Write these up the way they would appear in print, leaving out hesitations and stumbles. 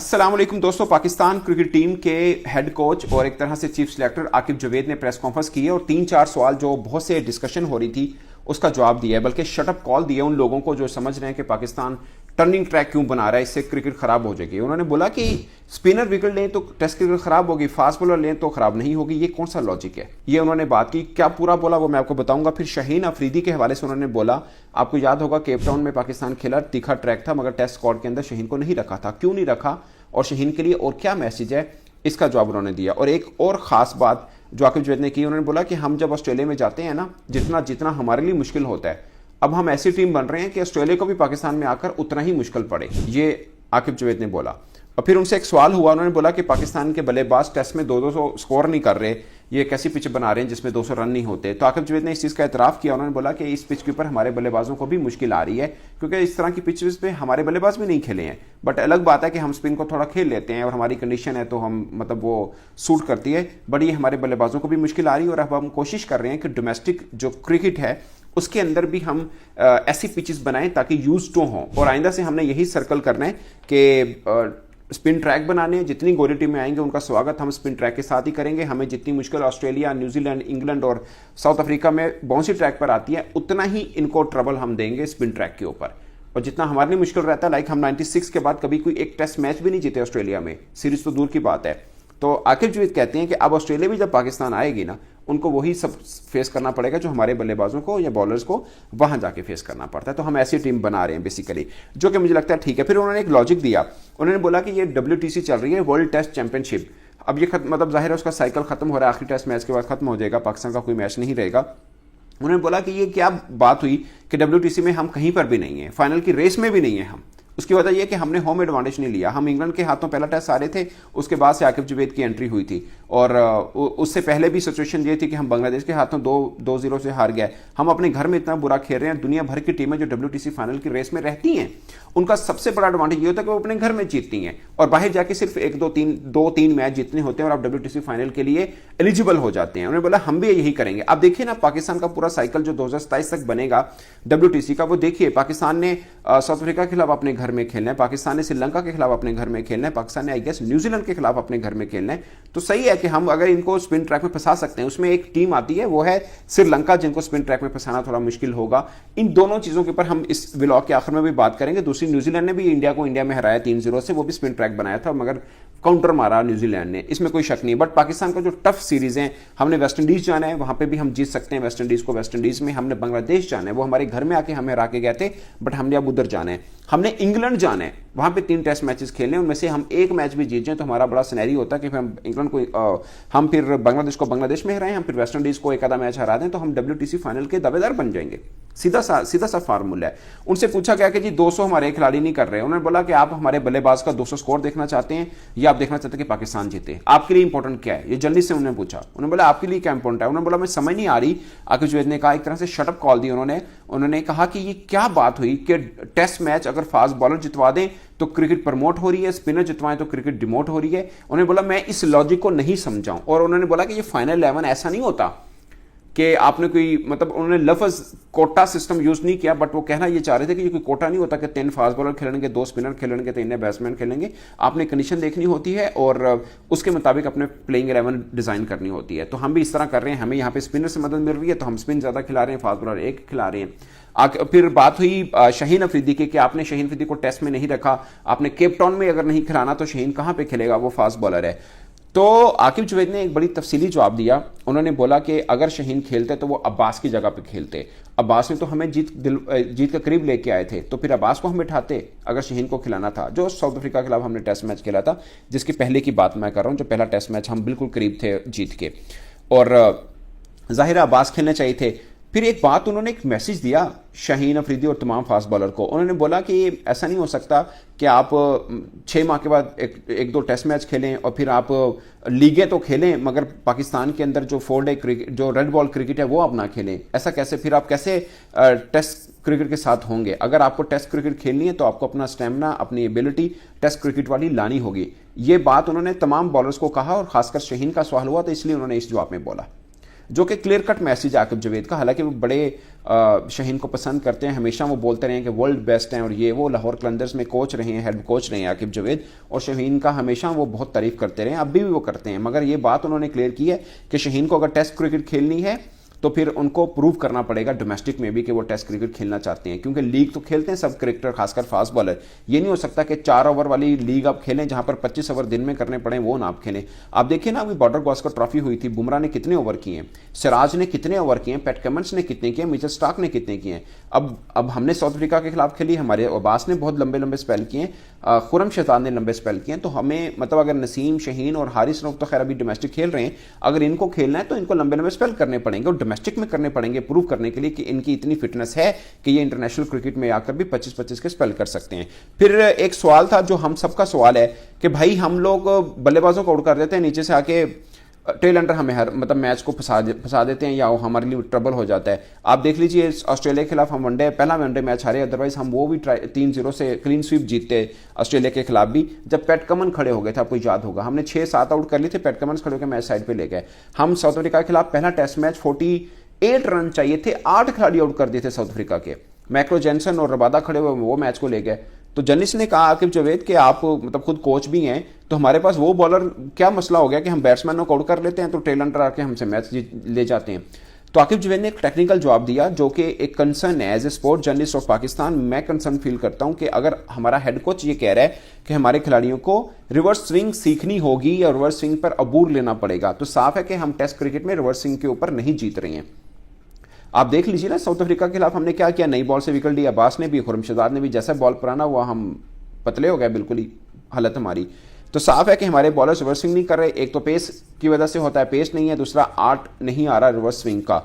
अस्सलाम वालेकुम दोस्तों। पाकिस्तान क्रिकेट टीम के हेड कोच और एक तरह से चीफ सिलेक्टर आकिब जावेद ने प्रेस कॉन्फ्रेंस की है और 3-4 सवाल जो बहुत से डिस्कशन हो रही थी उसका जवाब दिया है, बल्कि शटअप कॉल दिया उन लोगों को जो समझ रहे हैं कि पाकिस्तान टर्निंग ट्रैक क्यों बना रहा है, इससे क्रिकेट खराब हो जाएगी। उन्होंने बोला कि स्पिनर विकेट लें तो टेस्ट क्रिकेट खराब होगी, फास्ट बॉलर लें तो खराब नहीं होगी। ये कौन सा लॉजिक है? ये उन्होंने बात की। क्या पूरा बोला वो मैं आपको बताऊंगा। फिर शाहीन अफरीदी के हवाले से उन्होंने बोला, आपको याद होगा केप टाउन में पाकिस्तान खेला, तीखा ट्रैक था, मगर टेस्ट स्क्वाड के अंदर शाहीन को नहीं रखा था। क्यों नहीं रखा और शाहीन के लिए और क्या मैसेज है, इसका जवाब उन्होंने दिया। और एक और खास बात जो आकिब जावेद ने की, उन्होंने बोला कि हम जब ऑस्ट्रेलिया में जाते हैं ना, जितना जितना हमारे लिए मुश्किल होता है, अब हम ऐसी टीम बन रहे हैं कि ऑस्ट्रेलिया को भी पाकिस्तान में आकर उतना ही मुश्किल पड़े। ये आकिब जावेद ने बोला। और फिर उनसे एक सवाल हुआ, उन्होंने बोला कि पाकिस्तान के बल्लेबाज टेस्ट में 200 स्कोर नहीं कर रहे, ये कैसी पिच बना रहे हैं जिसमें 200 रन नहीं होते। तो आकिब जावेद ने इस चीज़ का एतराफ़ किया। उन्होंने बोला कि इस पिच के ऊपर हमारे बल्लेबाजों को भी मुश्किल आ रही है, क्योंकि इस तरह की पिचेस पे हमारे बल्लेबाज भी नहीं खेले हैं। बट अलग बात है कि हम स्पिन को थोड़ा खेल लेते हैं और हमारी कंडीशन है तो हम मतलब वो सूट करती है, बट ये हमारे बल्लेबाजों को भी मुश्किल आ रही है। और अब हम कोशिश कर रहे हैं कि डोमेस्टिक जो क्रिकेट है उसके अंदर भी हम ऐसी पिचेस बनाएं ताकि यूज टू हों। और आइंदा से हमने यही सर्कल करना है कि स्पिन ट्रैक बनाने, जितनी गोरी टीम में आएंगे उनका स्वागत हम स्पिन ट्रैक के साथ ही करेंगे। हमें जितनी मुश्किल ऑस्ट्रेलिया, न्यूजीलैंड, इंग्लैंड और साउथ अफ्रीका में बाउंसी ट्रैक पर आती है, उतना ही इनको ट्रबल हम देंगे स्पिन ट्रैक के ऊपर। और जितना हमारे लिए मुश्किल रहता है, लाइक हम 96 के बाद कभी कोई एक टेस्ट मैच भी नहीं जीते ऑस्ट्रेलिया में, सीरीज तो दूर की बात है। तो आकिब जावेद कहते हैं कि अब ऑस्ट्रेलिया भी जब पाकिस्तान आएगी ना, उनको वही सब फेस करना पड़ेगा जो हमारे बल्लेबाजों को या बॉलर्स को वहां जाके फेस करना पड़ता है। तो हम ऐसी टीम बना रहे हैं बेसिकली, जो कि मुझे लगता है ठीक है। फिर उन्होंने एक लॉजिक दिया, उन्होंने बोला कि ये WTC चल रही है, वर्ल्ड टेस्ट चैंपियनशिप। अब ये मतलब जाहिर है उसका साइकिल खत्म हो रहा है, आखिरी टेस्ट मैच के बाद खत्म हो जाएगा, पाकिस्तान का कोई मैच नहीं रहेगा। उन्होंने बोला कि ये क्या बात हुई कि WTC में हम कहीं पर भी नहीं है, फाइनल की रेस में भी नहीं है हम। उसकी वजह यह कि हमने होम एडवांटेज नहीं लिया। हम इंग्लैंड के हाथों पहला टेस्ट आ रहे थे, उसके बाद से आकिब जावेद की एंट्री हुई थी। और उससे पहले भी सिचुएशन ये थी कि हम बांग्लादेश के हाथों 2-0 से हार गए। हम अपने घर में इतना बुरा खेल रहे हैं। दुनिया भर की टीमें जो WTC फाइनल की रेस में रहती हैं, उनका सबसे बड़ा एडवांटेज ये होता है कि वो अपने घर में जीतती हैं और बाहर जाके सिर्फ 1-2-3 मैच जीतने होते हैं और आप WTC फाइनल के लिए एलिजिबल हो जाते हैं। उन्होंने बोला हम भी यही करेंगे। अब देखिए ना, पाकिस्तान का पूरा साइकिल जो 2027 तक बनेगा WTC का, वो देखिए पाकिस्तान ने साउथ अफ्रीका के खिलाफ अपने घर में खेलना है, पाकिस्तान ने श्रीलंका के खिलाफ अपने घर में खेलना है, पाकिस्तान ने आई गेस न्यूजीलैंड के खिलाफ अपने घर में खेलना है। तो सही है कि हम अगर इनको स्पिन ट्रैक में फंसा सकते हैं। उसमें एक टीम आती है, वो है श्रीलंका, जिनको स्पिन ट्रैक में फंसाना थोड़ा मुश्किल होगा। इन दोनों चीजों के ऊपर हम इस व्लॉग के आखिर में भी बात करेंगे। दूसरी, न्यूजीलैंड ने भी इंडिया को इंडिया में हराया 3-0 से, वो भी स्पिन ट्रैक बनाया था मगर काउंटर मारा न्यूजीलैंड ने, इसमें कोई शक नहीं। बट पाकिस्तान का जो टफ सीरीज है, हमने वेस्ट इंडीज जाना है, वहां पे भी हम जीत सकते हैं वेस्ट इंडीज को। वेस्ट इंडीज में हमने बांग्लादेश जाना है, वो हमारे घर में आके हमें हरा के गए थे, बट हमने अब उधर जाना है। हमने इंग्लैंड जाना है, वहां पे 3 टेस्ट मैचेस खेलने, उनमें से हम एक मैच भी जीत जाए तो हमारा बड़ा सिनेरियो होता है कि हम इंग्लैंड को हम फिर बांग्लादेश को बांग्लादेश में हराएं, हम फिर वेस्ट इंडीज को एक आधा मैच हरा दें तो हम WTC फाइनल के दावेदार बन जाएंगे। सीधा सा फार्मूला है। उनसे पूछा गया कि जी 200 हमारे खिलाड़ी नहीं कर रहे। उन्होंने बोला कि आप हमारे बल्लेबाज का 200 स्कोर देखना चाहते हैं या आप देखना चाहते हैं कि पाकिस्तान जीते? आपके लिए इंपॉर्टेंट क्या है? ये जल्दी से उन्होंने पूछा। उन्होंने बोला आपके लिए क्या इंपॉर्टेंट है? उन्होंने बोला मैं समझ नहीं आ रही। आकिब जावेद ने कहा, एक तरह से शटअप कॉल दी उन्होंने कहा कि ये क्या बात हुई कि टेस्ट मैच अगर फास्ट बॉलर जितवा दें तो क्रिकेट प्रमोट हो रही है, स्पिनर जितवाएं तो क्रिकेट डिमोट हो रही है। उन्होंने बोला मैं इस लॉजिक को नहीं समझाऊं। और उन्होंने बोला कि ये फाइनल 11 ऐसा नहीं होता कि आपने कोई मतलब, उन्होंने लफ्ज कोटा सिस्टम यूज नहीं किया, बट वो कहना ये चाह रहे थे कि ये कोई कोटा नहीं होता कि 3 फास्ट बॉलर खेलेंगे, 2 स्पिनर खेलेंगे, 3 बैट्समैन खेलेंगे। आपने कंडीशन देखनी होती है और उसके मुताबिक अपने प्लेइंग 11 डिजाइन करनी होती है। तो हम भी इस तरह कर रहे हैं। हमें यहाँ पे स्पिनर से मदद मिल रही है तो हम स्पिन ज्यादा खिला रहे हैं, फास्ट बॉलर एक खिला रहे हैं। फिर बात हुई शाहीन अफरीदी की कि आपने शाहीन अफरीदी को टेस्ट में नहीं रखा, आपने केप टाउन में अगर नहीं खिलाना तो शाहीन कहां पे खेलेगा, वो फास्ट बॉलर है। तो आकिब जावेद ने एक बड़ी तफसीली जवाब दिया। उन्होंने बोला कि अगर शाहीन खेलते तो वो अब्बास की जगह पे खेलते। अब्बास ने तो हमें जीत के करीब लेके आए थे, तो फिर अब्बास को हम बिठाते अगर शाहीन को खिलाना था। जो साउथ अफ्रीका के खिलाफ हमने टेस्ट मैच खेला था, जिसकी पहले की बात मैं कर रहा हूं, जो पहला टेस्ट मैच हम बिल्कुल करीब थे जीत के, और जाहिर अब्बास खेलने चाहिए थे। फिर एक बात उन्होंने एक मैसेज दिया शाहीन अफरीदी और तमाम फास्ट बॉलर को। उन्होंने बोला कि ऐसा नहीं हो सकता कि आप 6 माह के बाद एक 2 टेस्ट मैच खेलें और फिर आप लीगें तो खेलें मगर पाकिस्तान के अंदर जो 4 डे क्रिकेट, जो रेड बॉल क्रिकेट है, वो आप ना खेलें। ऐसा कैसे? फिर आप कैसे टेस्ट क्रिकेट के साथ होंगे? अगर आपको टेस्ट क्रिकेट खेलनी है तो आपको अपना स्टेमिना, अपनी एबिलिटी टेस्ट क्रिकेट वाली लानी होगी। ये बात उन्होंने तमाम बॉलर्स को कहा और खासकर शाहीन का सवाल हुआ तो इसलिए उन्होंने इस जवाब में बोला। जो कि क्लियर कट मैसेज है आकिब जवेद का। हालांकि वो बड़े शाहीन को पसंद करते हैं, हमेशा वो बोलते रहे हैं कि वर्ल्ड बेस्ट हैं और ये वो लाहौर कलंदर्स में कोच रहे हैं, हेड कोच रहे हैं आकिब जवेद, और शाहीन का हमेशा वो बहुत तारीफ करते रहे हैं, अभी भी वो करते हैं। मगर ये बात उन्होंने क्लियर की है कि शाहीन को अगर टेस्ट क्रिकेट खेलनी है तो फिर उनको प्रूव करना पड़ेगा डोमेस्टिक में भी कि वो टेस्ट क्रिकेट खेलना चाहते हैं, क्योंकि लीग तो खेलते हैं सब क्रिकेटर, खासकर फास्ट बॉलर। ये नहीं हो सकता कि 4 ओवर वाली लीग आप खेलें जहां पर 25 ओवर दिन में करने पड़े, वो ना आप खेलें। आप देखिए ना, अभी बॉर्डर गावस्कर ट्रॉफी हुई थी, बुमराह ने कितने ओवर किए, सिराज ने कितने ओवर किए, पैट कमिंस ने कितने किए, मिचेल स्टार्क ने कितने किए। अब हमने साउथ अफ्रीका के खिलाफ खेली, हमारे अब्बास ने बहुत लंबे लंबे स्पेल किए, खुरम शहजाद ने लंबे स्पेल किए। तो हमें मतलब अगर नसीम, शाहीन और हारिस रऊफ तो खैर अभी डोमेस्टिक खेल रहे हैं, अगर इनको खेलना है तो इनको लंबे लंबे स्पेल करने पड़ेंगे और डोमेस्टिक में करने पड़ेंगे, प्रूव करने के लिए कि इनकी इतनी फिटनेस है कि ये इंटरनेशनल क्रिकेट में आकर भी 25-25 के स्पेल कर सकते हैं। फिर एक सवाल था जो हम सबका सवाल है कि भाई हम लोग बल्लेबाजों को आउट कर देते हैं, नीचे से आके टेल अंडर हमें हर मतलब मैच को फंसा देते हैं या वो हमारे लिए ट्रबल हो जाता है। आप देख लीजिए ऑस्ट्रेलिया के खिलाफ हम पहला वनडे मैच हारे, अदरवाइज हम वो भी 3-0 से क्लीन स्वीप जीतते ऑस्ट्रेलिया के खिलाफ भी, जब पैट कमन खड़े हो गए थे, आपको याद होगा हमने 6-7 आउट कर लिए थे, पैट कमन्स खड़े होकर मैच साइड पे ले गए। हम साउथ अफ्रीका के खिलाफ पहला टेस्ट मैच 48 रन चाहिए थे, 8 खिलाड़ी आउट कर दिए थे साउथ अफ्रीका के, मैक्रो जेनसन और रबादा खड़े हुए वो मैच को ले गए। तो जर्नलिस्ट ने कहा आकिब जवेद कि आप मतलब खुद कोच भी हैं, तो हमारे पास वो बॉलर क्या मसला हो गया कि हम बैट्समैनों को आउट कर लेते हैं तो टेल अंडर आके हमसे मैच ले जाते हैं। तो आकिब जवेद ने एक टेक्निकल जवाब दिया जो कि एक कंसर्न है as a sport journalist of Pakistan. मैं कंसर्न फील करता हूं कि अगर हमारा हेड कोच ये कह रहा है कि हमारे खिलाड़ियों को रिवर्स स्विंग सीखनी होगी या रिवर्स स्विंग पर अबूर लेना पड़ेगा, तो साफ है कि हम टेस्ट क्रिकेट में रिवर्स स्विंग के ऊपर नहीं जीत रहे हैं। आप देख लीजिए ना, साउथ अफ्रीका के खिलाफ हमने क्या किया, नई बॉल से विकेट लिया, अब्बास ने भी, खुरम शहजाद ने भी, जैसा बॉल पुराना हुआ हम पतले हो गए बिल्कुल ही हालत हमारी। तो साफ है कि हमारे बॉलर रिवर्स स्विंग नहीं कर रहे, एक तो पेस की वजह से होता है, पेस नहीं है, दूसरा आर्ट नहीं आ रहा रिवर्स स्विंग का।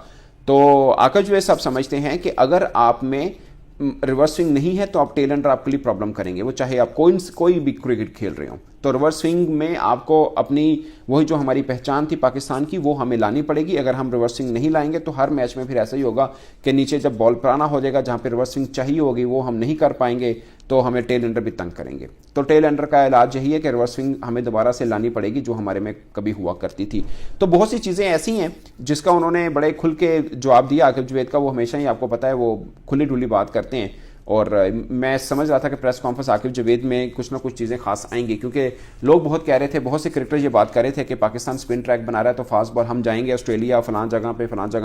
तो आकर जो है सब समझते हैं कि अगर आप में रिवर्स स्विंग नहीं है तो आप टेल अंडर आपके लिए प्रॉब्लम करेंगे, वो चाहे आप कोई भी क्रिकेट खेल रहे हो। तो रिवर्स स्विंग में आपको अपनी वही जो हमारी पहचान थी पाकिस्तान की वो हमें लानी पड़ेगी। अगर हम रिवर्स स्विंग नहीं लाएंगे तो हर मैच में फिर ऐसा ही होगा कि नीचे जब बॉल पुराना हो जाएगा, जहां पे रिवर्स स्विंग चाहिए होगी वो हम नहीं कर पाएंगे, तो हमें टेल अंडर भी तंग करेंगे। तो टेल अंडर का इलाज यही है कि रिवर्स स्विंग हमें दोबारा से लानी पड़ेगी जो हमारे में कभी हुआ करती थी। तो बहुत सी चीज़ें ऐसी हैं जिसका उन्होंने बड़े खुल के जवाब दिया आकिब जवेद का। वो हमेशा ही आपको पता है वो खुली डुली बात करते हैं, और मैं समझ रहा था कि प्रेस कॉन्फ्रेंस आकिब जवेद में कुछ ना कुछ चीज़ें खास आएंगी, क्योंकि लोग बहुत कह रहे थे, बहुत से क्रिकेटर ये बात कर रहे थे कि पाकिस्तान स्पिन ट्रैक बना रहा है तो फास्ट बॉल हम जाएंगे ऑस्ट्रेलिया फलां जगह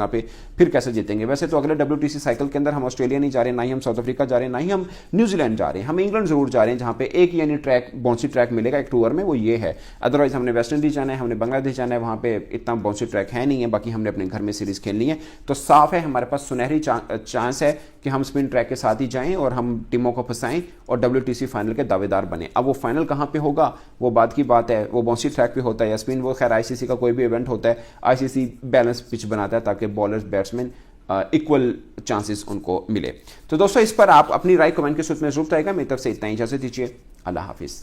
पे फिर कैसे जीतेंगे। वैसे तो अगले WTC साइकिल के अंदर हम ऑस्ट्रेलिया नहीं जा रहे, ना ही हम साउथ अफ्रीका जा रहे हैं, ना ही हम न्यूजीलैंड जा रहे हैं, हम इंग्लैंड जरूर जा रहे हैं जहाँ पे एक यानी ट्रैक बाउंसी ट्रैक मिलेगा एक टूर में, वो ये है। अदरवाइज हमने वेस्ट इंडीज जाना है, हमने बांग्लादेश जाना है, वहाँ पे इतना बाउंसी ट्रैक है नहीं है, बाकी हमने अपने घर में सीरीज खेलनी है। तो साफ है हमारे पास सुनहरी चांस है कि हम स्पिन ट्रैक के साथ ही जाएं और हम टीमों को फंसाएं और WTC फाइनल के दावेदार बने। अब वो फाइनल कहाँ पे होगा वो बात की बात है, वो बाउंसी ट्रैक पे होता है या स्पिन, वो खैर ICC का कोई भी इवेंट होता है, ICC बैलेंस पिच बनाता है ताकि बॉलर्स बैट्समैन इक्वल चांसेस उनको मिले। तो दोस्तों इस पर आप अपनी राय कमेंट के सूत्र में जरूर आएगा। मेरी तरफ से इतना ही, इजाजत दीजिए, अल्लाह हाफिज।